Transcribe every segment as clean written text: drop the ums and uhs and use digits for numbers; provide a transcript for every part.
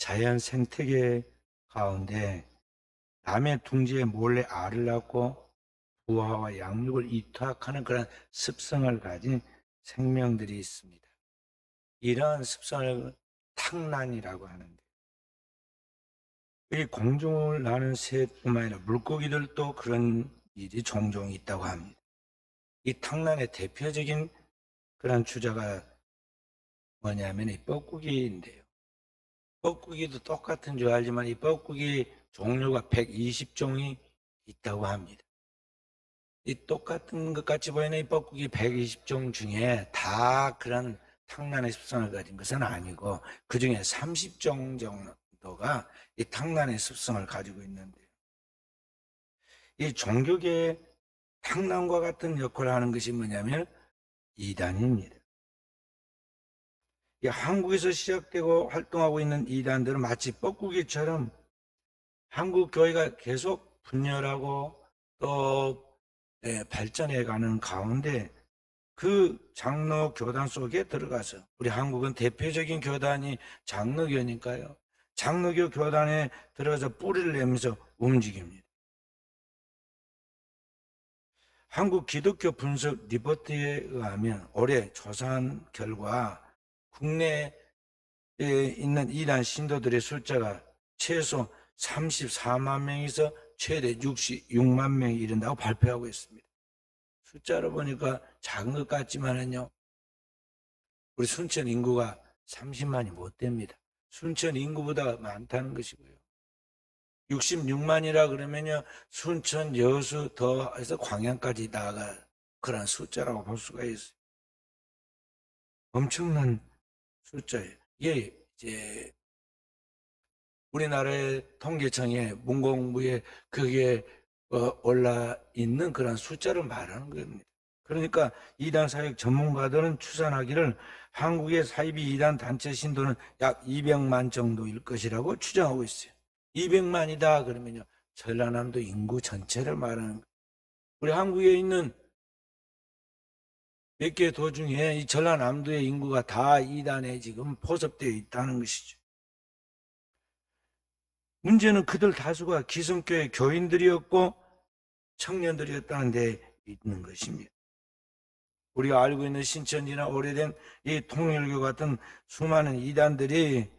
자연 생태계 가운데 남의 둥지에 몰래 알을 낳고 부화와 양육을 이투하는 그런 습성을 가진 생명들이 있습니다. 이러한 습성을 탕란이라고 하는데, 이 공중을 나는 새뿐만 아니라 물고기들도 그런 일이 종종 있다고 합니다. 이 탕란의 대표적인 그런 주자가 뭐냐면 이 뻐꾸기인데요. 뻐꾸기도 똑같은 줄 알지만 이 뻐꾸기 종류가 120종이 있다고 합니다. 이 똑같은 것 같이 보이는 이 뻐꾸기 120종 중에 다 그런 탕란의 습성을 가진 것은 아니고 그 중에 30종 정도가 이 탕란의 습성을 가지고 있는데요. 이 종교계의 탕란과 같은 역할을 하는 것이 뭐냐면 이단입니다. 이 한국에서 시작되고 활동하고 있는 이단들은 마치 뻐꾸기처럼 한국 교회가 계속 분열하고 또 발전해가는 가운데 그 장로 교단 속에 들어가서, 우리 한국은 대표적인 교단이 장로교니까요. 장로교 교단에 들어가서 뿌리를 내면서 움직입니다. 한국 기독교 분석 리포트에 의하면 올해 조사한 결과 국내에 있는 이단 신도들의 숫자가 최소 34만 명에서 최대 66만 명이 이른다고 발표하고 있습니다. 숫자로 보니까 작은 것 같지만은요, 우리 순천 인구가 30만이 못 됩니다. 순천 인구보다 많다는 것이고요. 66만이라 그러면요, 순천, 여수 더해서 광양까지 나아가 그런 숫자라고 볼 수가 있어요. 엄청난 숫자예요. 이게 이제 우리나라의 통계청에 문공부에 그게 올라 있는 그런 숫자를 말하는 겁니다. 그러니까 이단 사역 전문가들은 추산하기를 한국의 사이비 이단 단체 신도는 약 200만 정도일 것이라고 추정하고 있어요. 200만이다 그러면요, 전라남도 인구 전체를 말하는 거예요. 우리 한국에 있는 몇 개 도 중에 이 전라남도의 인구가 다 이단에 지금 포섭되어 있다는 것이죠. 문제는 그들 다수가 기성교회 교인들이었고 청년들이었다는 데 있는 것입니다. 우리가 알고 있는 신천지나 오래된 이 통일교 같은 수많은 이단들이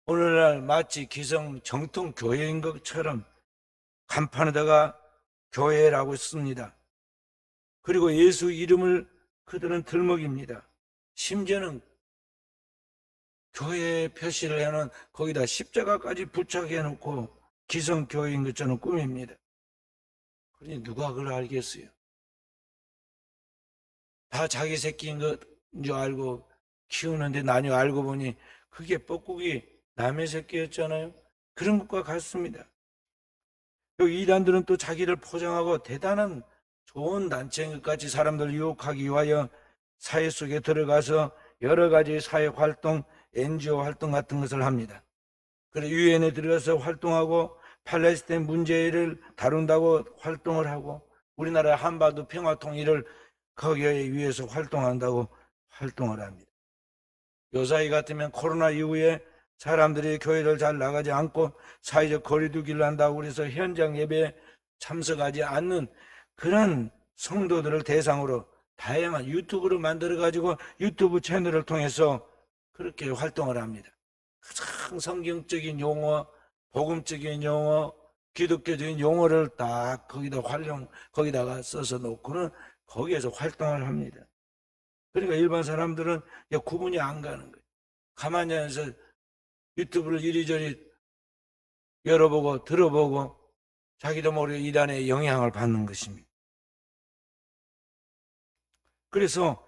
오늘날 마치 기성 정통 교회인 것처럼 간판에다가 교회라고 씁니다. 그리고 예수 이름을 그들은 들먹입니다. 심지어는 교회 표시를 해놓은 거기다 십자가까지 부착해 놓고 기성 교회인 것처럼 꾸밉니다. 그러니 누가 그걸 알겠어요? 다 자기 새끼인 줄 알고 키우는데 나중에 알고 보니 그게 뻐꾸기 남의 새끼였잖아요. 그런 것과 같습니다. 여기 이단들은 또 자기를 포장하고 대단한 좋은 단체인 것 같이 사람들 유혹하기 위하여 사회 속에 들어가서 여러 가지 사회 활동, NGO 활동 같은 것을 합니다. 그래서 유엔에 들어가서 활동하고 팔레스타인 문제를 다룬다고 활동을 하고 우리나라 한반도 평화 통일을 거기에 위해서 활동한다고 활동을 합니다. 요사이 같으면 코로나 이후에 사람들이 교회를 잘 나가지 않고 사회적 거리두기를 한다고 그래서 현장 예배에 참석하지 않는 그런 성도들을 대상으로 다양한 유튜브를 만들어가지고 유튜브 채널을 통해서 그렇게 활동을 합니다. 가장 성경적인 용어, 복음적인 용어, 기독교적인 용어를 딱 거기다가 써서 놓고는 거기에서 활동을 합니다. 그러니까 일반 사람들은 구분이 안 가는 거예요. 가만히 앉아서 유튜브를 이리저리 열어보고 들어보고 자기도 모르게 이단의 영향을 받는 것입니다. 그래서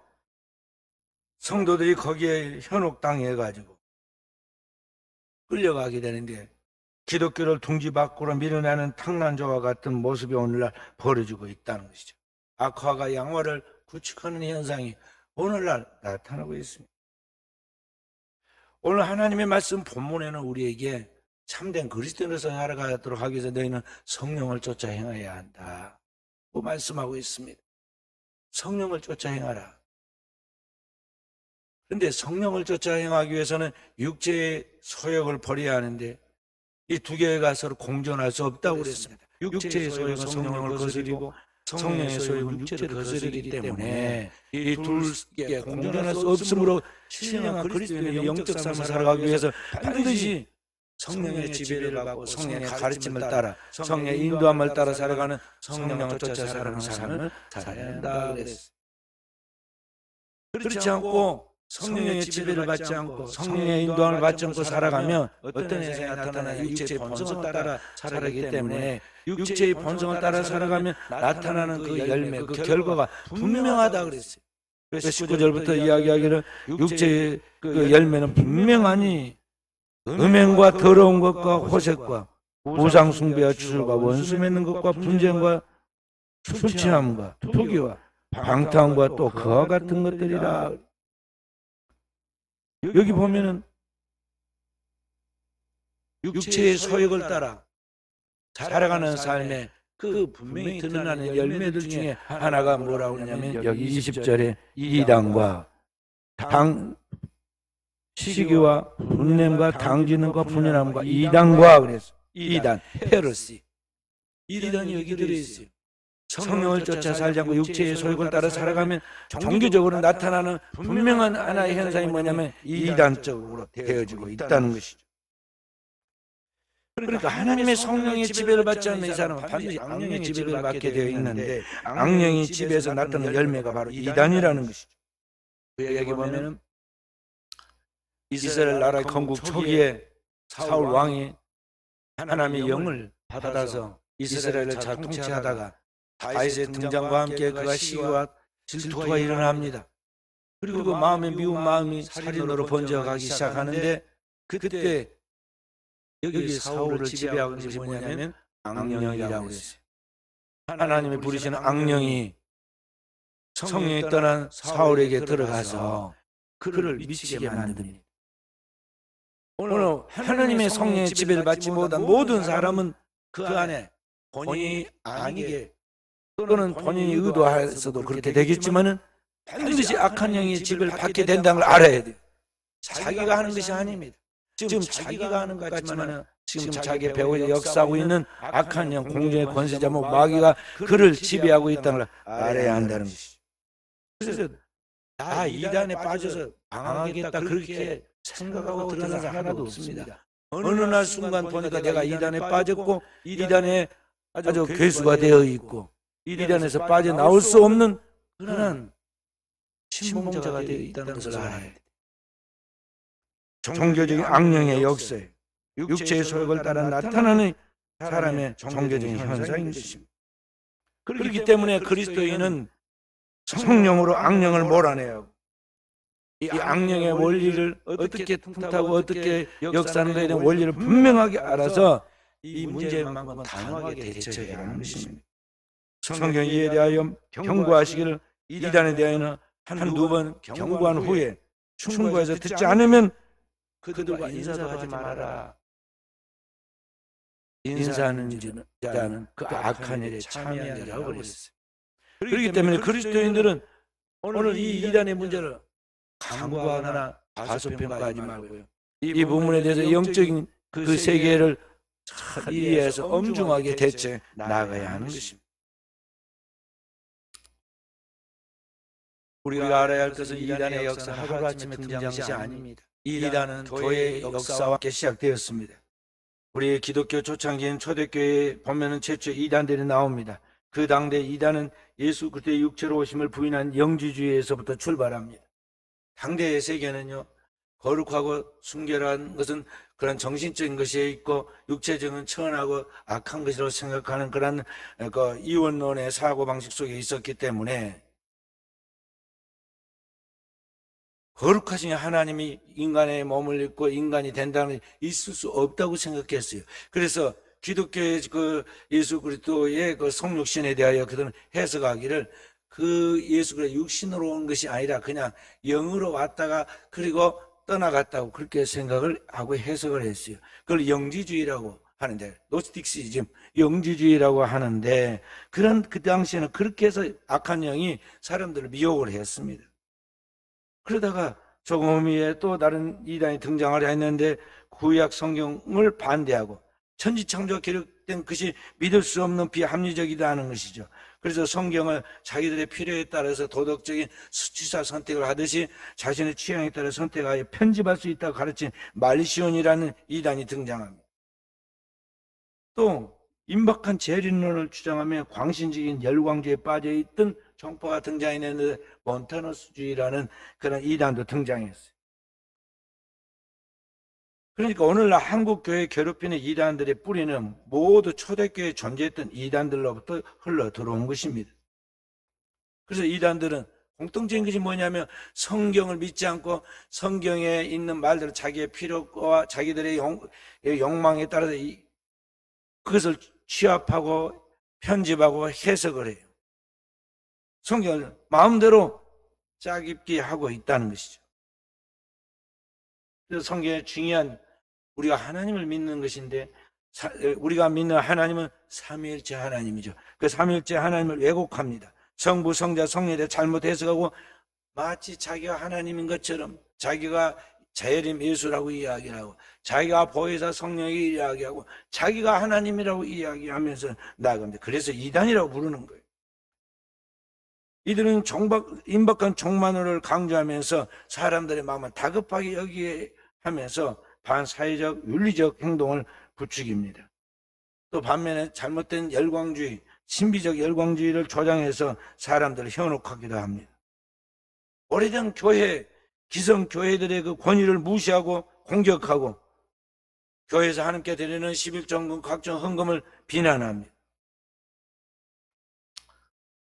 성도들이 거기에 현혹당해가지고 끌려가게 되는데 기독교를 둥지 밖으로 밀어내는 탕란조와 같은 모습이 오늘날 벌어지고 있다는 것이죠. 악화가 양화를 구축하는 현상이 오늘날 나타나고 있습니다. 오늘 하나님의 말씀 본문에는 우리에게 참된 그리스도인으로서 살아가도록 하기 위해서 너희는 성령을 쫓아 행해야 한다 고 말씀하고 있습니다. 성령을 쫓아 행하라. 그런데 성령을 쫓아 행하기 위해서는 육체의 소욕을 버려야 하는데 이 두 개가 서로 공존할 수 없다고 그랬습니다. 육체의 소욕은 성령을 거스리고 성령의 소욕은 육체를 거스르기 때문에 이 둘께 공존할 수 없으므로 신령한 그리스도인의 영적 삶을 살아가기 위해서 반드시 성령의 지배를 받고 성령의 가르침을 따라 성령의 인도함을 따라 살아가는 성령을 쫓아 살아가는 삶을 살아야 한다 그랬어요. 그렇지 않고 성령의 지배를 받지 않고 성령의 인도함을 받지 않고 살아가면 어떤 현상이 나타나냐, 육체의 본성을 따라 살아가기 때문에 육체의 본성을 따라 살아가면 나타나는 그 열매, 그 결과가 분명하다 그랬어요. 그래서 19절부터 이야기하기를 육체의 그 열매는 분명하니 음행과 더러운 것과 호색과 우상 숭배와 주술과 원수 맺는 것과 분쟁과 술 취함과 투기와 방탕과 또 그와 같은 것들이라. 여기 보면은 육체의 소욕을 따라 살아가는 삶에 그 분명히 드러나는 열매들 중에 하나가 뭐라고 하냐면 여기 20절에 이단과 시기와 분냄과 당지는과 분열함과 이단과 그랬어. 이단, 헤르시. 이단이 여기 들어있어요. 성령을 쫓아 살지 않고 육체의 소욕을 따라 살아가면 종교적으로 나타나는 분명한 하나의 현상이 뭐냐면 이단적으로 되어지고 있다는 것이죠. 그러니까 하나님의 성령의 지배를 받지 않는 이 사람은 반드시 악령의 지배를 받게 되어 있는데 악령의 지배에서 나타나는 열매가 바로 이단이라는 것이죠. 그 얘기 보면은 이스라엘 나라의 건국 초기에 사울 왕이 하나님의 영을 받아서 이스라엘을 잘 통치하다가 다윗의 등장과 함께 그가 시기와 질투가 일어납니다. 그리고 마음에 미운 마음이 살인으로 번져가기 시작하는데 그때 여기 사울을 지배하고 있는 것이 뭐냐면 악령이라고 했어요. 하나님이 부르시는 악령이 성령이 떠난 사울에게 들어가서 그를 미치게 만듭니다. 오늘 하나님의 성령의 지배를 받지 못한 모든 사람은 그 안에 본인이 아니게 또는 본인이 의도해서도 그렇게 되겠지만은 반드시 악한 영의 지배를 받게 된다는 걸 알아야 돼요. 자기가 하는 것이 아닙니다. 지금 자기가 하는 것 같지만은 지금 자기 배후에 역사하고 있는 악한 영, 공중의 권세자 마귀가 그를 지배하고 있다는 걸 알아야 한다는 것이죠. 그래서 나 이단에 빠져서 방황하겠다 그렇게 생각하고 들어간 사람 하나도 없습니다. 어느 날 순간 보니까 내가 이단에 빠졌고 이단에 아주 괴수가 되어 있고 이단에서 빠져나올 수 없는 그런 신봉자가 되어 있다는 것을 알아야 돼. 종교적인 악령의 역사에 육체의 소욕을 따라 나타나는 사람의 종교적인 현상인 것입니다. 그렇기 때문에 그리스도인은 성령으로 악령을 몰아내야 하고 이 악령의 원리를 어떻게 틈타고 어떻게 역사하는 것에 대한 원리를 분명하게 알아서 이 문제만큼은 단호하게 대처해야 하는 것입니다. 성경 이에 대하여 경고하시기를 이단에 대하여는 한두 번 경고한 후에 충고해서 듣지 않으면 그들과 인사도 하지 마라. 인사하는 자는 그 악한 일에 참여하라고 그랬어요. 그렇기 때문에 그리스도인들은 오늘 이 이단의 문제를 강구하거나 과소평가하지 말고요. 이 부분에 대해서 영적인 그 세계를 잘 이해해서 엄중하게 대처해 나가야 하는 것입니다. 우리가 알아야 할 것은 이단의 역사는 하루아침에 등장한 것이 아닙니다. 이단은 교회의 역사와 함께 시작되었습니다. 우리 기독교 초창기인 초대교회에 보면은 최초 이단들이 나옵니다. 그 당대 이단은 예수 그리스도의 육체로 오심을 부인한 영지주의에서부터 출발합니다. 당대의 세계는요, 거룩하고 순결한 것은 그런 정신적인 것이 있고 육체적인 천하고 악한 것이라고 생각하는 그런 그 이원론의 사고방식 속에 있었기 때문에 거룩하신 하나님이 인간의 몸을 입고 인간이 된다는 게 있을 수 없다고 생각했어요. 그래서 기독교의 그 예수 그리스도의 그 성육신에 대하여 그들은 해석하기를 그 예수 그리스도 육신으로 온 것이 아니라 그냥 영으로 왔다가 그리고 떠나갔다고 그렇게 생각을 하고 해석을 했어요. 그걸 영지주의라고 하는데, 노스틱시즘, 영지주의라고 하는데, 그 당시에는 그렇게 해서 악한 영이 사람들을 미혹을 했습니다. 그러다가 조금 후에 또 다른 이단이 등장하려 했는데 구약 성경을 반대하고 천지창조가 기록된 것이 믿을 수 없는 비합리적이다는 것이죠. 그래서 성경을 자기들의 필요에 따라서 도덕적인 수치사 선택을 하듯이 자신의 취향에 따라 선택하여 편집할 수 있다고 가르친 말시온이라는 이단이 등장합니다. 또 임박한 재림론을 주장하며 광신적인 열광주의에 빠져있던 정파가 등장했는데 몬타너스주의라는 그런 이단도 등장했어요. 그러니까 오늘날 한국교회 괴롭히는 이단들의 뿌리는 모두 초대교회에 존재했던 이단들로부터 흘러 들어온 것입니다. 그래서 이단들은 공통적인 것이 뭐냐면 성경을 믿지 않고 성경에 있는 말대로 자기의 필요와 자기들의 욕망에 따라서 그것을 취합하고 편집하고 해석을 해요. 성경을 마음대로 짜깁기 하고 있다는 것이죠. 그래서 성경의 중요한 우리가 하나님을 믿는 것인데 우리가 믿는 하나님은 삼위일체 하나님이죠. 그 삼위일체 하나님을 왜곡합니다. 성부, 성자, 성령에 잘못 해석하고 마치 자기가 하나님인 것처럼 자기가 재림 예수라고 이야기하고 자기가 보혜사 성령이 이야기하고 자기가 하나님이라고 이야기하면서 나아갑니다. 그래서 이단이라고 부르는 거예요. 이들은 임박한 종만을 강조하면서 사람들의 마음을 다급하게 여기게 하면서 반사회적 윤리적 행동을 부추깁니다. 또 반면에 잘못된 열광주의, 신비적 열광주의를 조장해서 사람들을 현혹하기도 합니다. 오래전 교회, 기성교회들의 그 권위를 무시하고 공격하고 교회에서 하나님께 드리는 11정금 각종 헌금을 비난합니다.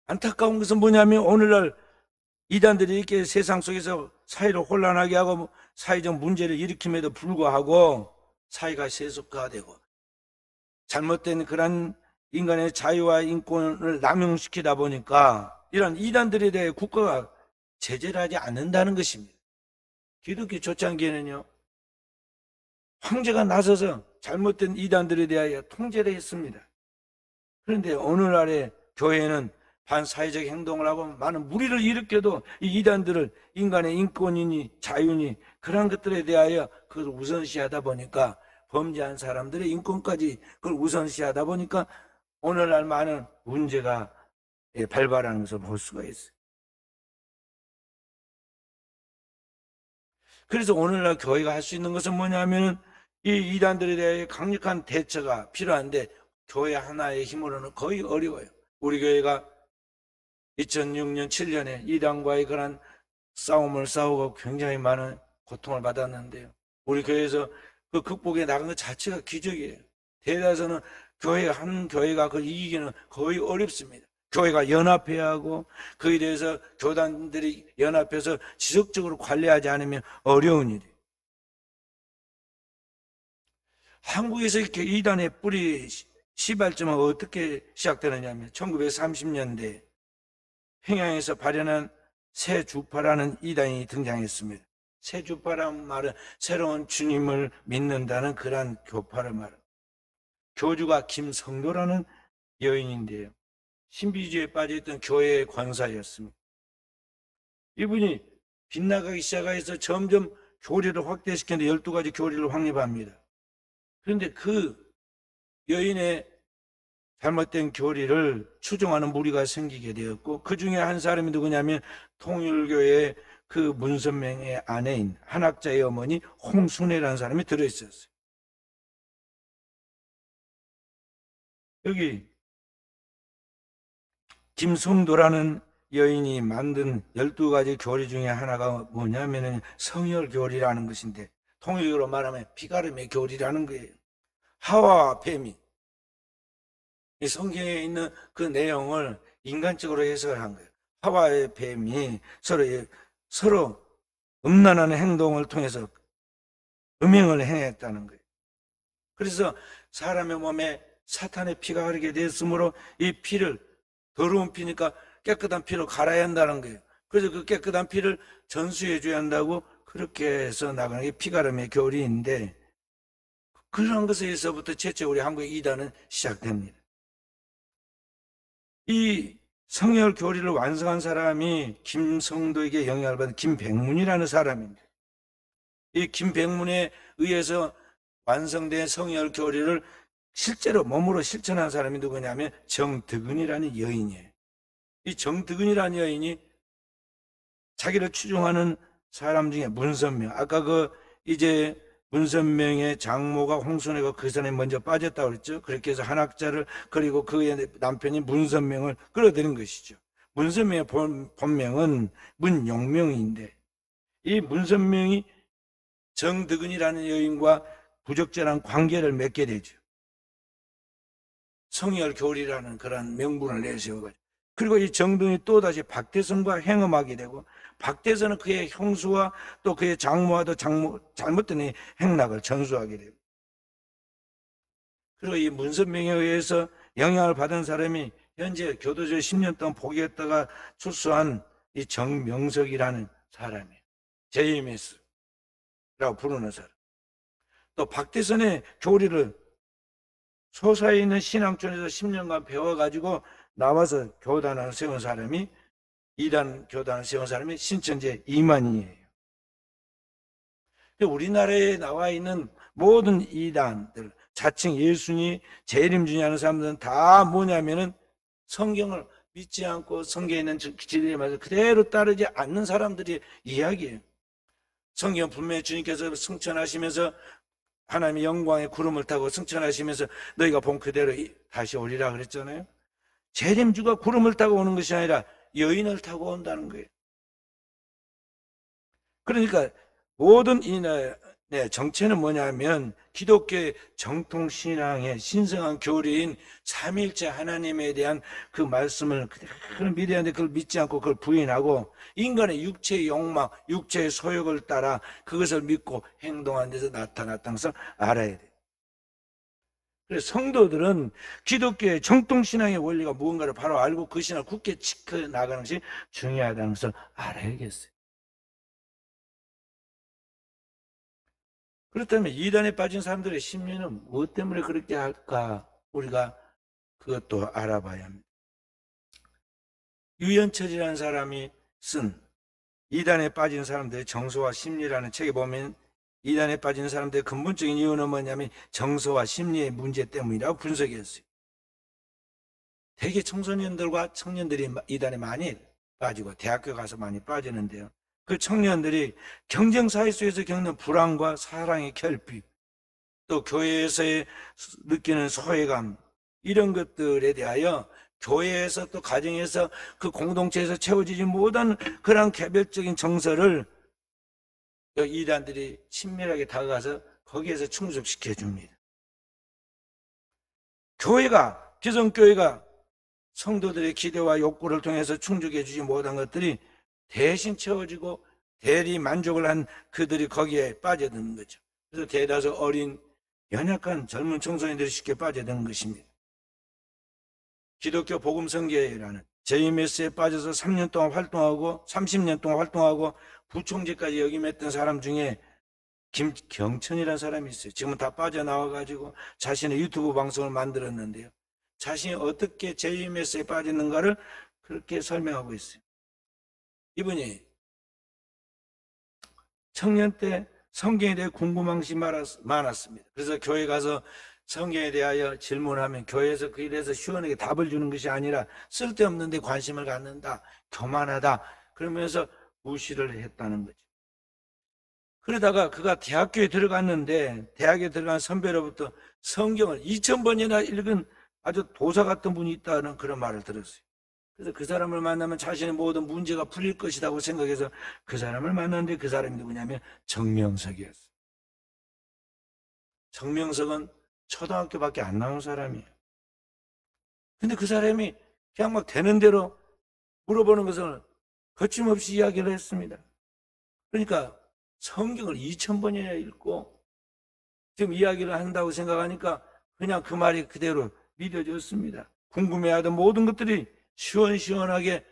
안타까운 것은 뭐냐면 오늘날 이단들이 이렇게 세상 속에서 사회를 혼란하게 하고 사회적 문제를 일으킴에도 불구하고 사회가 세속화되고 잘못된 그런 인간의 자유와 인권을 남용시키다 보니까 이런 이단들에 대해 국가가 제재를 하지 않는다는 것입니다. 기독교 초창기에는요, 황제가 나서서 잘못된 이단들에 대하여 통제를 했습니다. 그런데 오늘날의 교회는 반사회적 행동을 하고 많은 무리를 일으켜도 이 이단들을 인간의 인권이니 자유니 그런 것들에 대하여 그걸 우선시하다 보니까 범죄한 사람들의 인권까지 그걸 우선시하다 보니까 오늘날 많은 문제가 발발하는 것을 볼 수가 있어요. 그래서 오늘날 교회가 할 수 있는 것은 뭐냐면 이 이단들에 대해 강력한 대처가 필요한데 교회 하나의 힘으로는 거의 어려워요. 우리 교회가 2006년, 7년에 이단과의 그런 싸움을 싸우고 굉장히 많은 고통을 받았는데요. 우리 교회에서 그 극복에 나간 것 자체가 기적이에요. 대다수는 한 교회가 그걸 이기기는 거의 어렵습니다. 교회가 연합해야 하고 그에 대해서 교단들이 연합해서 지속적으로 관리하지 않으면 어려운 일이에요. 한국에서 이렇게 이단의 뿌리 시발점은 어떻게 시작되느냐면 1930년대 평양에서 발현한 새주파라는 이단이 등장했습니다. 새주파란 말은 새로운 주님을 믿는다는 그러한 교파를 말합니다. 교주가 김성도라는 여인인데요. 신비주의에 빠져있던 교회의 권사였습니다. 이분이 빗나가기 시작해서 점점 교리를 확대시키는데 12가지 교리를 확립합니다. 그런데 그 여인의 잘못된 교리를 추종하는 무리가 생기게 되었고 그 중에 한 사람이 누구냐면 통일교회의 그 문선명의 아내인 한학자의 어머니 홍순애라는 사람이 들어있었어요. 여기 김성도라는 여인이 만든 12가지 교리 중에 하나가 뭐냐면 성혈교리라는 것인데 통일교로 말하면 피가름의 교리라는 거예요. 하와와 뱀이 이 성경에 있는 그 내용을 인간적으로 해석을 한 거예요. 하와의 뱀이 서로 음란한 행동을 통해서 음행을 행했다는 거예요. 그래서 사람의 몸에 사탄의 피가 흐르게 됐으므로 이 피를 더러운 피니까 깨끗한 피로 갈아야 한다는 거예요. 그래서 그 깨끗한 피를 전수해 줘야 한다고 그렇게 해서 나가는 게 피가름의 교리인데 그런 것에서부터 최초 우리 한국의 이단은 시작됩니다. 이 성혈 교리를 완성한 사람이 김성도에게 영향을 받은 김백문이라는 사람입니다. 이 김백문에 의해서 완성된 성열 교리를 실제로 몸으로 실천한 사람이 누구냐면 정득은이라는 여인이에요. 이 정득은이라는 여인이 자기를 추종하는 사람 중에 문선명, 아까 이제 문선명의 장모가 홍순애가 그 전에 먼저 빠졌다고 그랬죠. 그렇게 해서 한학자를, 그리고 그의 남편이 문선명을 끌어들인 것이죠. 문선명의 본명은 문용명인데, 이 문선명이 정득은이라는 여인과 부적절한 관계를 맺게 되죠. 성열교리라는 그런 명분을 내세워가지고. 그리고 이 정득은이 또다시 박대선과 행음하게 되고, 박대선은 그의 형수와 또 그의 장모와도 잘못된 행락을 전수하게 되고, 그리고 이 문선명에 의해서 영향을 받은 사람이 현재 교도소에 10년 동안 복역했다가 출소한 이 정명석이라는 사람이에요. JMS라고 부르는 사람. 또 박대선의 교리를 소사에 있는 신앙촌에서 10년간 배워가지고 나와서 교단을 세운 사람이, 이단 교단을 세운 사람이 신천지 이만희예요. 우리나라에 나와 있는 모든 이단들, 자칭 예수니 재림주니 하는 사람들은 다 뭐냐면은 성경을 믿지 않고 성경에 있는 진리에 맞아 그대로 따르지 않는 사람들의 이야기예요. 성경 분명히 주님께서 승천하시면서 하나님의 영광의 구름을 타고 승천하시면서 너희가 본 그대로 다시 오리라 그랬잖아요. 재림주가 구름을 타고 오는 것이 아니라 여인을 타고 온다는 거예요. 그러니까 모든 이 정체는 뭐냐면 기독교의 정통신앙의 신성한 교리인 삼위일체 하나님에 대한 그 말씀을 그대로 믿어야 하는데 그걸 믿지 않고 그걸 부인하고 인간의 육체의 욕망, 육체의 소욕을 따라 그것을 믿고 행동하는 데서 나타났다는 것을 알아야 돼요. 그래서 성도들은 기독교의 정통신앙의 원리가 무언가를 바로 알고 그 신앙을 굳게 지켜나가는 것이 중요하다는 것을 알아야겠어요. 그렇다면 이단에 빠진 사람들의 심리는 무엇 때문에 그렇게 할까? 우리가 그것도 알아봐야 합니다. 유연철이라는 사람이 쓴 이단에 빠진 사람들의 정서와 심리라는 책에 보면 이단에 빠진 사람들의 근본적인 이유는 뭐냐면 정서와 심리의 문제 때문이라고 분석했어요. 대개 청소년들과 청년들이 이단에 많이 빠지고 대학교 가서 많이 빠지는데요. 그 청년들이 경쟁사회 속에서 겪는 불안과 사랑의 결핍, 또 교회에서의 느끼는 소외감, 이런 것들에 대하여 교회에서 또 가정에서 그 공동체에서 채워지지 못한 그런 개별적인 정서를 이단들이 친밀하게 다가가서 거기에서 충족시켜 줍니다. 교회가, 기성교회가 성도들의 기대와 욕구를 통해서 충족해 주지 못한 것들이 대신 채워지고 대리 만족을 한 그들이 거기에 빠져드는 거죠. 그래서 대다수 어린 연약한 젊은 청소년들이 쉽게 빠져드는 것입니다. 기독교 복음선교회라는 JMS에 빠져서 3년 동안 활동하고 30년 동안 활동하고 부총재까지 역임했던 사람 중에 김경천이라는 사람이 있어요. 지금은 다 빠져나와가지고 자신의 유튜브 방송을 만들었는데요. 자신이 어떻게 JMS에 빠졌는가를 그렇게 설명하고 있어요. 이분이 청년 때 성경에 대해 궁금한 것이 많았습니다. 그래서 교회 가서 성경에 대하여 질문하면 교회에서 그에 대해서 시원하게 답을 주는 것이 아니라 쓸데없는 데 관심을 갖는다, 교만하다, 그러면서 무시를 했다는 거죠. 그러다가 그가 대학교에 들어갔는데 대학에 들어간 선배로부터 성경을 2000번이나 읽은 아주 도사 같은 분이 있다는 그런 말을 들었어요. 그래서 그 사람을 만나면 자신의 모든 문제가 풀릴 것이라고 생각해서 그 사람을 만났는데 그 사람이 누구냐면 정명석이었어요. 정명석은 초등학교밖에 안 나온 사람이에요. 근데 그 사람이 그냥 막 되는 대로 물어보는 것을 거침없이 이야기를 했습니다. 그러니까 성경을 2000번이나 읽고 지금 이야기를 한다고 생각하니까 그냥 그 말이 그대로 믿어졌습니다. 궁금해하던 모든 것들이 시원시원하게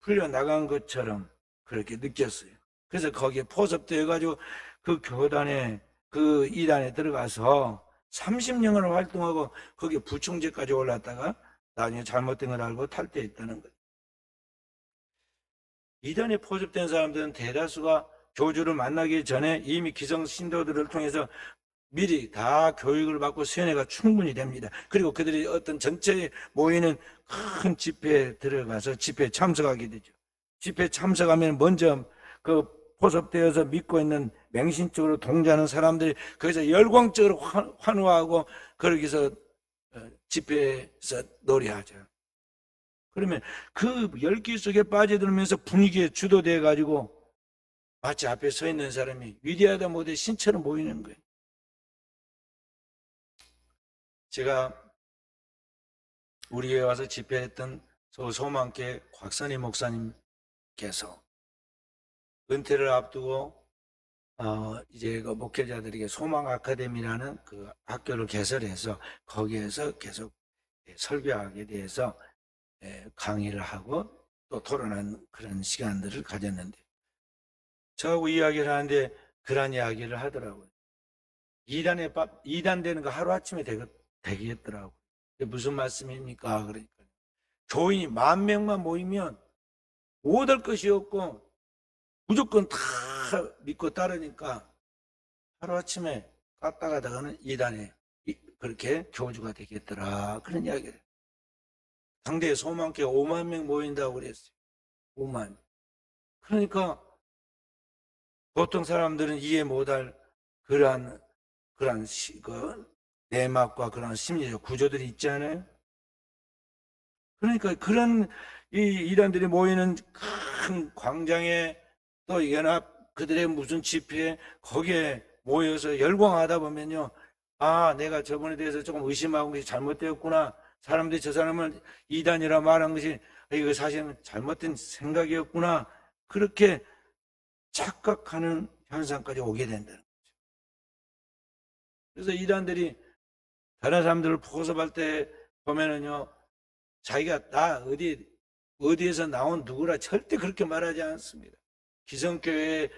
풀려나간 것처럼 그렇게 느꼈어요. 그래서 거기에 포섭되어가지고 그 교단에, 그 이단에 들어가서 30년을 활동하고 거기에 부총재까지 올랐다가 나중에 잘못된 걸 알고 탈퇴했다는 거예요. 이단에 포섭된 사람들은 대다수가 교주를 만나기 전에 이미 기성 신도들을 통해서 미리 다 교육을 받고 세뇌가 충분히 됩니다. 그리고 그들이 어떤 전체에 모이는 큰 집회에 들어가서 집회에 참석하게 되죠. 집회에 참석하면 먼저 그 포섭되어서 믿고 있는 맹신적으로 동조하는 사람들이 거기서 열광적으로 환호하고 거기서 집회에서 노래하죠. 그러면 그 열기 속에 빠져들면서 분위기에 주도돼 가지고 마치 앞에 서 있는 사람이 위대하다 못해 신처럼 보이는 거예요. 제가 우리 교회 와서 집회했던 소망교회 곽선희 목사님께서 은퇴를 앞두고 이제 그 목회자들에게 소망 아카데미라는 그 학교를 개설해서 거기에서 계속 설교하게 돼서 강의를 하고 또 토론한 그런 시간들을 가졌는데 저하고 이야기를 하는데 그런 이야기를 하더라고요. 이단 되는 거 하루아침에 되겠더라고요. 무슨 말씀입니까? 그러니까 교인이 10,000명만 모이면 못할 것이 없고 무조건 다 믿고 따르니까 하루아침에 갔다가다가는 이단에 그렇게 교주가 되겠더라. 그런 이야기를. 당대에 소망교회 50,000명 모인다고 그랬어요. 50,000. 그러니까 보통 사람들은 이해 못할 그러한 내막과 그런 심리적 구조들이 있잖아요. 그러니까 그런 이 이단들이 모이는 큰 광장에 또 연합 그들의 무슨 집회에 거기에 모여서 열광하다 보면요. 아, 내가 저번에 대해서 조금 의심하고 것이 잘못되었구나. 사람들이 저 사람을 이단이라 말한 것이 이거 사실은 잘못된 생각이었구나. 그렇게 착각하는 현상까지 오게 된다는 거죠. 그래서 이단들이 다른 사람들을 포섭할 때 보면은요, 자기가 나 어디에서 나온 누구라 절대 그렇게 말하지 않습니다. 기성교회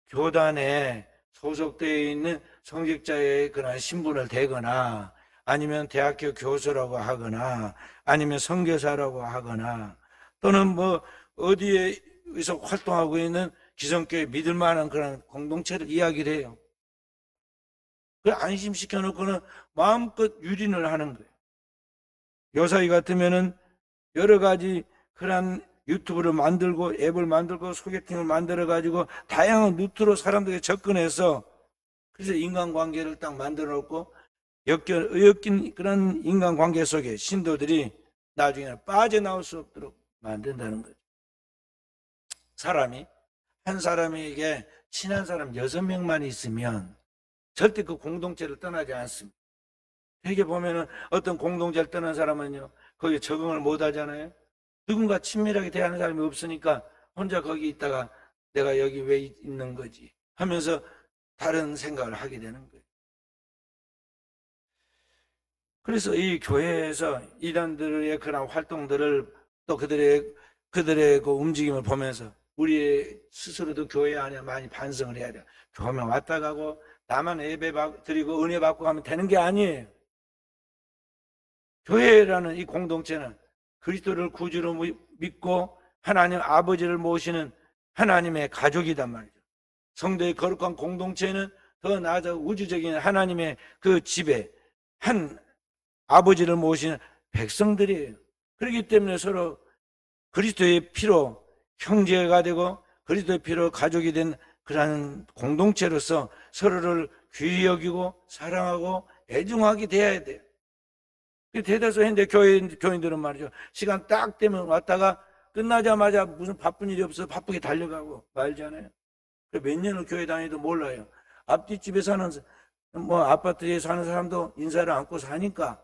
교단에 소속되어 있는 성직자의 그런 신분을 대거나 아니면 대학교 교수라고 하거나 아니면 선교사라고 하거나 또는 뭐 어디에서 활동하고 있는 기성교회 믿을 만한 그런 공동체를 이야기를 해요. 그래 안심시켜 놓고는 마음껏 유린을 하는 거예요. 요사이 같으면은 여러 가지 그런 유튜브를 만들고 앱을 만들고 소개팅을 만들어 가지고 다양한 루트로 사람들에게 접근해서 그래서 인간관계를 딱 만들어 놓고 엮인 그런 인간관계 속에 신도들이 나중에는 빠져나올 수 없도록 만든다는 거죠. 한 사람에게 친한 사람 6명만 있으면 절대 그 공동체를 떠나지 않습니다. 되게 보면은 어떤 공동체를 떠난 사람은요, 거기에 적응을 못 하잖아요. 누군가 친밀하게 대하는 사람이 없으니까 혼자 거기 있다가 내가 여기 왜 있는 거지 하면서 다른 생각을 하게 되는 거예요. 그래서 이 교회에서 이단들의 그런 활동들을 또 그들의 그 움직임을 보면서 우리 스스로도 교회 안에 많이 반성을 해야 돼요. 교회 왔다 가고 나만 예배 드리고 은혜 받고 가면 되는 게 아니에요. 교회라는 이 공동체는 그리스도를 구주로 믿고 하나님 아버지를 모시는 하나님의 가족이단 말이죠. 성도의 거룩한 공동체는 더 나아가 우주적인 하나님의 그 집에 한 아버지를 모시는 백성들이에요. 그렇기 때문에 서로 그리스도의 피로 형제가 되고 그리스도의 피로 가족이 된 그러한 공동체로서 서로를 귀히 여기고 사랑하고 애중하게 돼야 돼요. 대다수 현대 교인들은 말이죠. 시간 딱 되면 왔다가 끝나자마자 무슨 바쁜 일이 없어서 바쁘게 달려가고 말잖아요. 몇 년을 교회 다니도 몰라요. 앞뒷집에 사는 아파트에 사는 사람도 인사를 안고 사니까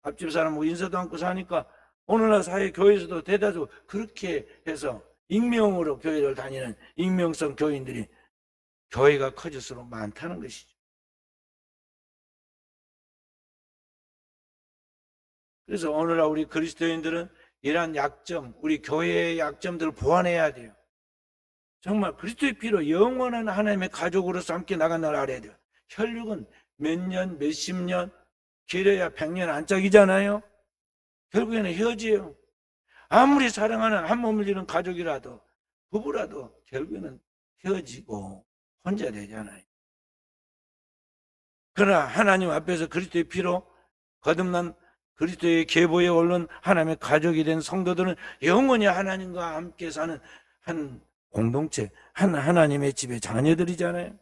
앞집 사람 인사도 안고 사니까 오늘날 사회 교회에서도 대다수 그렇게 해서 익명으로 교회를 다니는 익명성 교인들이 교회가 커질수록 많다는 것이죠. 그래서 오늘날 우리 그리스도인들은 이러한 약점, 우리 교회의 약점들을 보완해야 돼요. 정말 그리스도의 피로 영원한 하나님의 가족으로서 함께 나간다는 걸 알아야 돼요. 혈육은 몇 년, 몇십 년, 길어야 100년 안짝이잖아요. 결국에는 헤어져요. 아무리 사랑하는 한 몸을 이룬 가족이라도 부부라도 결국에는 헤어지고 혼자 되잖아요. 그러나 하나님 앞에서 그리스도의 피로 거듭난 그리스도의 계보에 오른 하나님의 가족이 된 성도들은 영원히 하나님과 함께 사는 한 공동체, 한 하나님의 집의 자녀들이잖아요.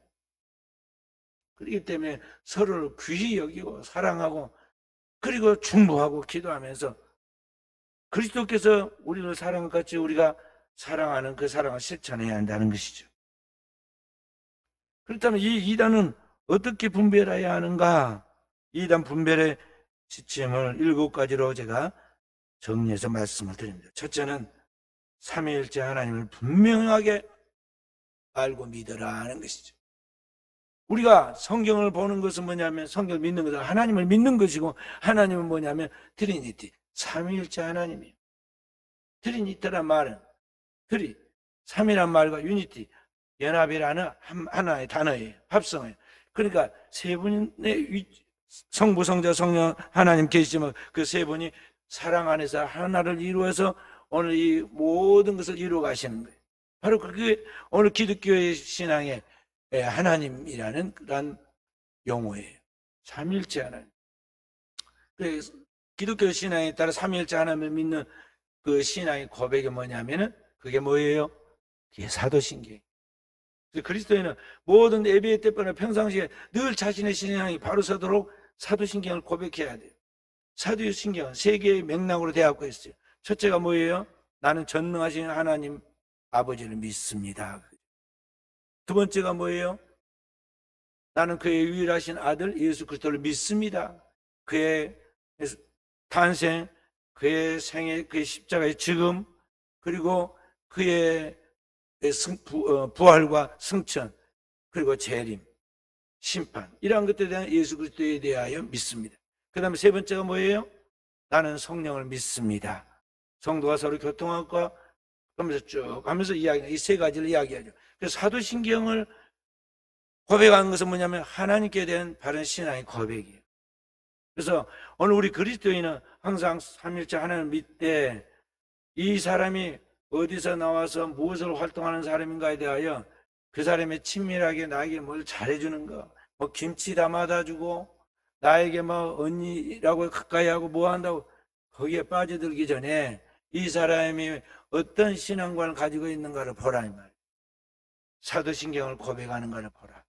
그렇기 때문에 서로를 귀히 여기고 사랑하고 그리고 중보하고 기도하면서 그리스도께서 우리를 사랑한 같이 우리가 사랑하는 그 사랑을 실천해야 한다는 것이죠. 그렇다면 이 이단은 어떻게 분별해야 하는가? 이단 분별의 지침을 7가지로 제가 정리해서 말씀을 드립니다. 첫째는 삼위일체 하나님을 분명하게 알고 믿어라 하는 것이죠. 우리가 성경을 보는 것은 뭐냐면 성경을 믿는 것은 하나님을 믿는 것이고 하나님은 뭐냐면 트리니티, 삼위일체 하나님이에요. 트리니티란 말은 삼이란 말과 유니티, 연합이라는 하나의 단어예요. 합성어예요. 그러니까 세 분의 성부, 성자, 성령 하나님 계시지만 그 세 분이 사랑 안에서 하나를 이루어서 오늘 이 모든 것을 이루어 가시는 거예요. 바로 그게 오늘 기독교의 신앙의 하나님이라는 그런 용어예요. 삼일체 하나님. 그래서 기독교 신앙에 따라 삼일체 하나님을 믿는 그 신앙의 고백이 뭐냐면은 그게 뭐예요? 그게 사도신경. 그리스도인은 모든 예배의 때보다 평상시에 늘 자신의 신앙이 바로 서도록 사도신경을 고백해야 돼요. 사도신경은 세 개의 맥락으로 되어갖고 있어요. 첫째가 뭐예요? 나는 전능하신 하나님 아버지를 믿습니다. 두 번째가 뭐예요? 나는 그의 유일하신 아들 예수 그리스도를 믿습니다. 그의 탄생, 그의 생애, 그의 십자가의 죽음, 그리고 그의 부활과 승천, 그리고 재림, 심판, 이러한 것들에 대한 예수 그리스도에 대하여 믿습니다. 그 다음에 세 번째가 뭐예요? 나는 성령을 믿습니다. 성도가 서로 교통하고 그러면서 쭉 하면서 이 세 가지를 이야기하죠. 그래서 사도신경을 고백하는 것은 뭐냐면 하나님께 대한 바른 신앙의 고백이에요. 그래서 오늘 우리 그리스도인은 항상 삼일체 하나님을 믿되 이 사람이 어디서 나와서 무엇을 활동하는 사람인가에 대하여 그 사람이 친밀하게 나에게 뭘 잘해주는 거, 뭐 김치 담아다 주고 나에게 뭐 언니라고 가까이 하고 뭐 한다고 거기에 빠져들기 전에 이 사람이 어떤 신앙관을 가지고 있는가를 보라 이 말이에요. 사도신경을 고백하는가를 보라.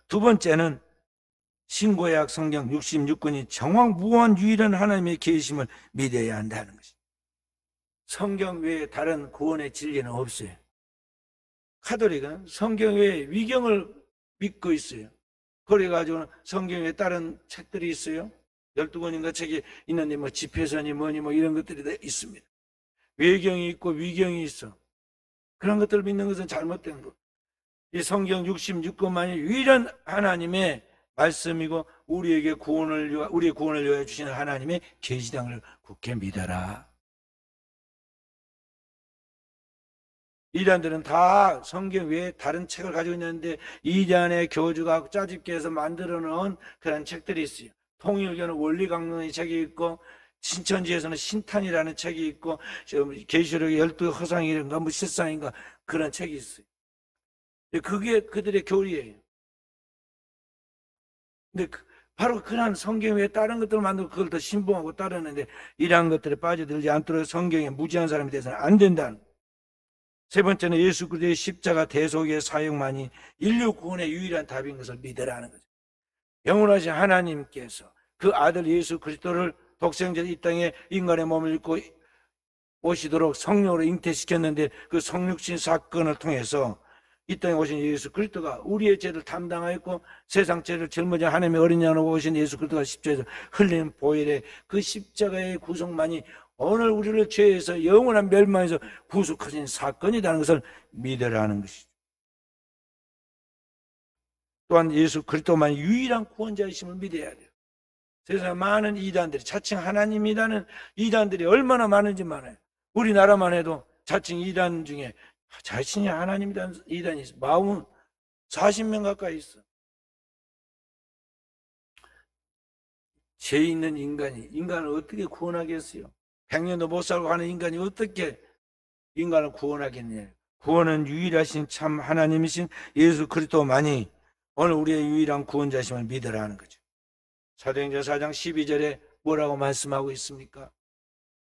두 번째는 신구약 성경 66권이 정확무한 유일한 하나님의 계심을 믿어야 한다는 것입니다. 성경 외에 다른 구원의 진리는 없어요. 카톨릭은 성경 외에 위경을 믿고 있어요. 그래가지고 성경 외에 다른 책들이 있어요. 12권인가 책이 있는데 뭐 집회선이 뭐니 뭐 이런 것들이 다 있습니다. 외경이 있고 위경이 있어. 그런 것들을 믿는 것은 잘못된 것. 이 성경 66권만이 유일한 하나님의 말씀이고 우리의 구원을 위하여 주시는 하나님의 계시장을 굳게 믿어라. 이단들은 다 성경 외에 다른 책을 가지고 있는데 이단의 교주가 짜집기해서 만들어 놓은 그런 책들이 있어요. 통일교는 원리강론의 책이 있고 신천지에서는 신탄이라는 책이 있고 계시록의 12허상인가 뭐 실상인가 그런 책이 있어요. 그게 그들의 교리예요. 근데 바로 그런 성경 외에 다른 것들을 만들고 그걸 더 신봉하고 따르는데 이러한 것들에 빠져들지 않도록 성경에 무지한 사람이 돼서는 안 된다는. 세 번째는 예수 그리스도의 십자가 대속의 사역만이 인류 구원의 유일한 답인 것을 믿으라는 거죠. 영원하신 하나님께서 그 아들 예수 그리스도를 독생자 이 땅에 인간의 몸을 입고 오시도록 성령으로 잉태시켰는데 그 성육신 사건을 통해서 이 땅에 오신 예수 그리스도가 우리의 죄를 담당하였고 세상 죄를 짊어진 하나님의 어린 양으로 오신 예수 그리스도가 십자가에서 흘린 보혈의 그 십자가의 구속만이 오늘 우리를 죄에서 영원한 멸망에서 구속하신 사건이라는 것을 믿으라는 것이죠. 또한 예수 그리스도만이 유일한 구원자이심을 믿어야 돼요. 세상에 많은 이단들이 자칭 하나님이라는 이단들이 얼마나 많은지 많아요. 우리나라만 해도 자칭 이단 중에 자신이 하나님이라는 이단이 있어. 40명 가까이 있어. 죄 있는 인간을 어떻게 구원하겠어요? 100년도 못 살고 하는 인간이 어떻게 인간을 구원하겠느냐. 구원은 유일하신 참 하나님이신 예수 그리스도만이 오늘 우리의 유일한 구원자심을 믿으라는 거죠. 사도행전 4장 12절에 뭐라고 말씀하고 있습니까?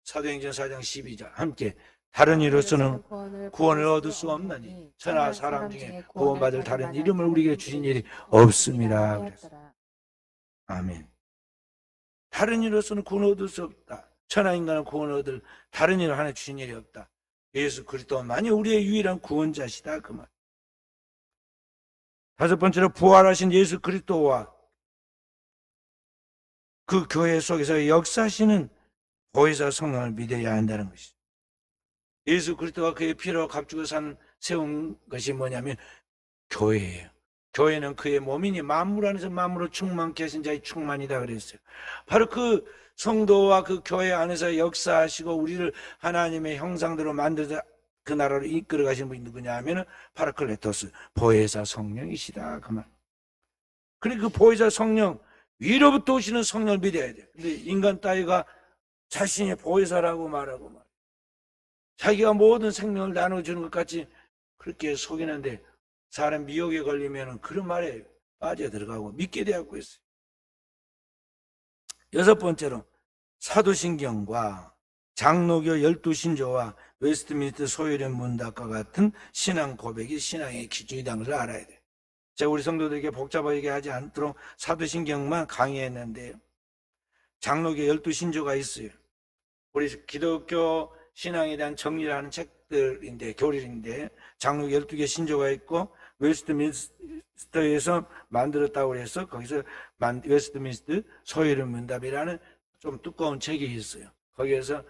사도행전 4장 12절 함께 다른 이로서는 구원을 얻을 수 없나니 천하 사람 중에 구원받을 다른 이름을 우리에게 주신 일이 없습니다. 그랬어요. 아멘. 다른 이로서는 구원을 얻을 수 없다. 천하 인간은 구원을 얻을 다른 일을 하나 주신 일이 없다. 예수 그리스도만이 우리의 유일한 구원자시다 그 말. 다섯 번째로 부활하신 예수 그리스도와 그 교회 속에서 역사하시는 보혜사 성령을 믿어야 한다는 것이죠. 예수 그리스도가 그의 피로 값주고 세운 것이 뭐냐면 교회예요. 교회는 그의 몸이니 만물 안에서 만물로 충만케 하신 자의 충만이다 그랬어요. 바로 그 성도와 그 교회 안에서 역사하시고 우리를 하나님의 형상대로 만들어서 그 나라로 이끌어 가시는 분이 누구냐 하면은 파라클레토스, 보혜사 성령이시다 그 말. 그러니까 그 보혜사 성령, 위로부터 오시는 성령을 믿어야 돼요. 근데 인간 따위가 자신이 보혜사라고 말하고 말. 자기가 모든 생명을 나눠주는 것 같이 그렇게 속이는데 사람 미혹에 걸리면 그런 말에 빠져들어가고 믿게 되었고 있어요. 여섯 번째로 사도신경과 장로교 12신조와 웨스트민스터 소유련 문답과 같은 신앙 고백이 신앙의 기준이라는 것을 알아야 돼요. 제가 우리 성도들에게 복잡하게 하지 않도록 사도신경만 강의했는데요. 장로교 12신조가 있어요. 우리 기독교 신앙에 대한 정리를 하는 책들인데, 교리인데, 장로교 12개 신조가 있고, 웨스트민스터에서 만들었다고 해서, 거기서 웨스트민스터 소유련 문답이라는 좀 두꺼운 책이 있어요. 거기에서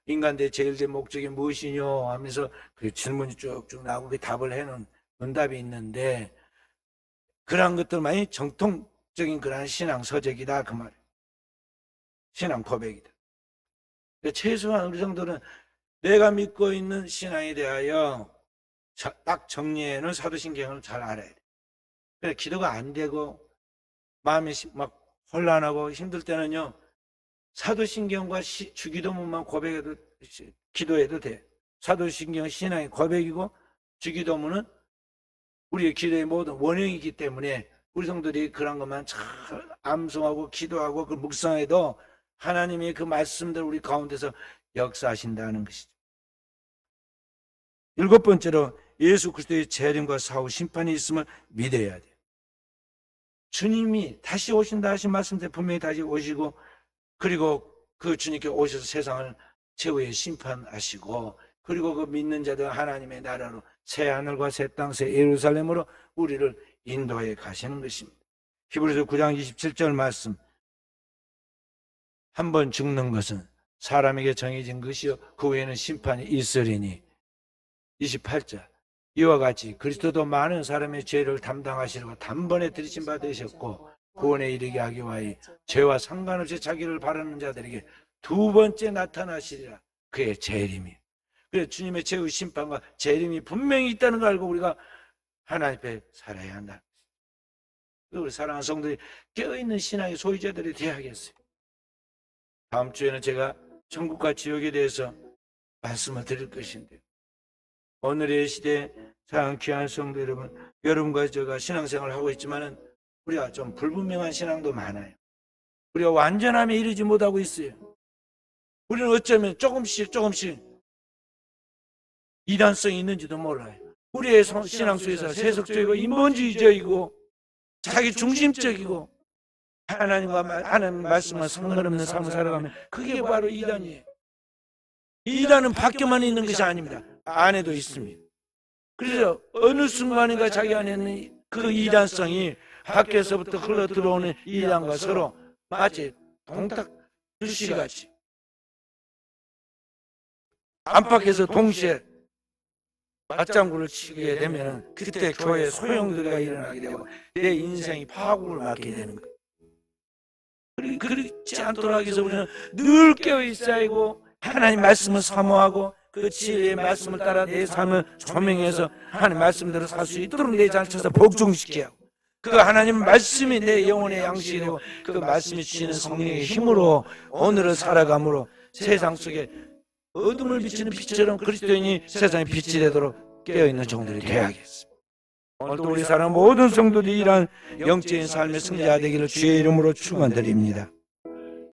인간의 제일된 목적이 무엇이뇨 하면서 그 질문이 쭉쭉 나오고 그 답을 해놓은 문답이 있는데, 그러한 것들만이 정통적인 그러한 신앙 서적이다 그 말이에요. 신앙 고백이다. 최소한 우리 성도는 내가 믿고 있는 신앙에 대하여 딱 정리해놓은 사도신경을 잘 알아야 돼. 그래 기도가 안 되고 마음이 막 혼란하고 힘들 때는요, 사도신경과 주기도문만 고백해도 기도해도 돼. 사도신경은 신앙의 고백이고 주기도문은 우리의 기도의 모든 원형이기 때문에 우리 성도들이 그런 것만 잘 암송하고 기도하고 그 묵상해도 하나님의 그 말씀들 우리 가운데서 역사하신다는 것이죠. 일곱 번째로 예수 그리스도의 재림과 사후 심판이 있음을 믿어야 돼요. 주님이 다시 오신다 하신 말씀대 분명히 다시 오시고, 그리고 그 주님께 오셔서 세상을 최후의 심판하시고, 그리고 그 믿는 자들 하나님의 나라로 새 하늘과 새 땅, 새 예루살렘으로 우리를 인도해 가시는 것입니다. 히브리서 9장 27절 말씀, 한 번 죽는 것은 사람에게 정해진 것이요 그 후에는 심판이 있으리니. 28절, 이와 같이 그리스도도 많은 사람의 죄를 담당하시려고 단번에 들이심 받으셨고 구원에 이르게 하기 위하여 죄와 상관없이 자기를 바라는 자들에게 두 번째 나타나시리라. 그의 재림이에요. 그래서 주님의 최후 심판과 재림이 분명히 있다는 걸 알고 우리가 하나님 앞에 살아야 한다. 우리 사랑하는 성도들이 깨어있는 신앙의 소유자들이 되어야겠어요. 다음 주에는 제가 천국과 지옥에 대해서 말씀을 드릴 것인데, 오늘의 시대에 사랑하는 귀한 성도 여러분, 여러분과 제가 신앙생활을 하고 있지만은 우리가 좀 불분명한 신앙도 많아요. 우리가 완전함에 이르지 못하고 있어요. 우리는 어쩌면 조금씩 이단성이 있는지도 몰라요. 우리의 신앙 속에서 세속적이고 인본주의적이고 자기 중심적이고 하나님과 하나님 말씀과 상관없는 삶을 살아가면 그게 바로 이단이에요. 이단은 밖에만 있는 것이 아닙니다. 안에도 있습니다. 그래서 어느 순간인가 자기 안에 있는 그 이단성이 밖에서부터 흘러 들어오는 이단과 서로 마치 동탁 불씨같이 안팎에서 동시에 맞장구를 치게 되면 그때 교회에 소용돌이가 일어나게 되고 내 인생이 파국을 맞게 되는 거예요. 그렇지 않도록 하기 위해서 우리는 늘 깨어있어야 하고 하나님 말씀을 사모하고 그 진리의 말씀을 따라 내 삶을 조명해서 하나님 말씀대로 살 수 있도록 내 자체에서 복종시켜야 하고, 그 하나님 말씀이 내 영혼의 양식이 되고 그 말씀이 주시는 성령의 힘으로 오늘을 살아감으로 세상 속에 어둠을 비치는 빛처럼 그리스도인이 세상의 빛이 되도록 깨어있는 종들이 되어야겠습니다. 오늘도 우리 사랑 모든 성도들이 이러한 영적인 삶의 승리자 되기를 주의 이름으로 축원드립니다.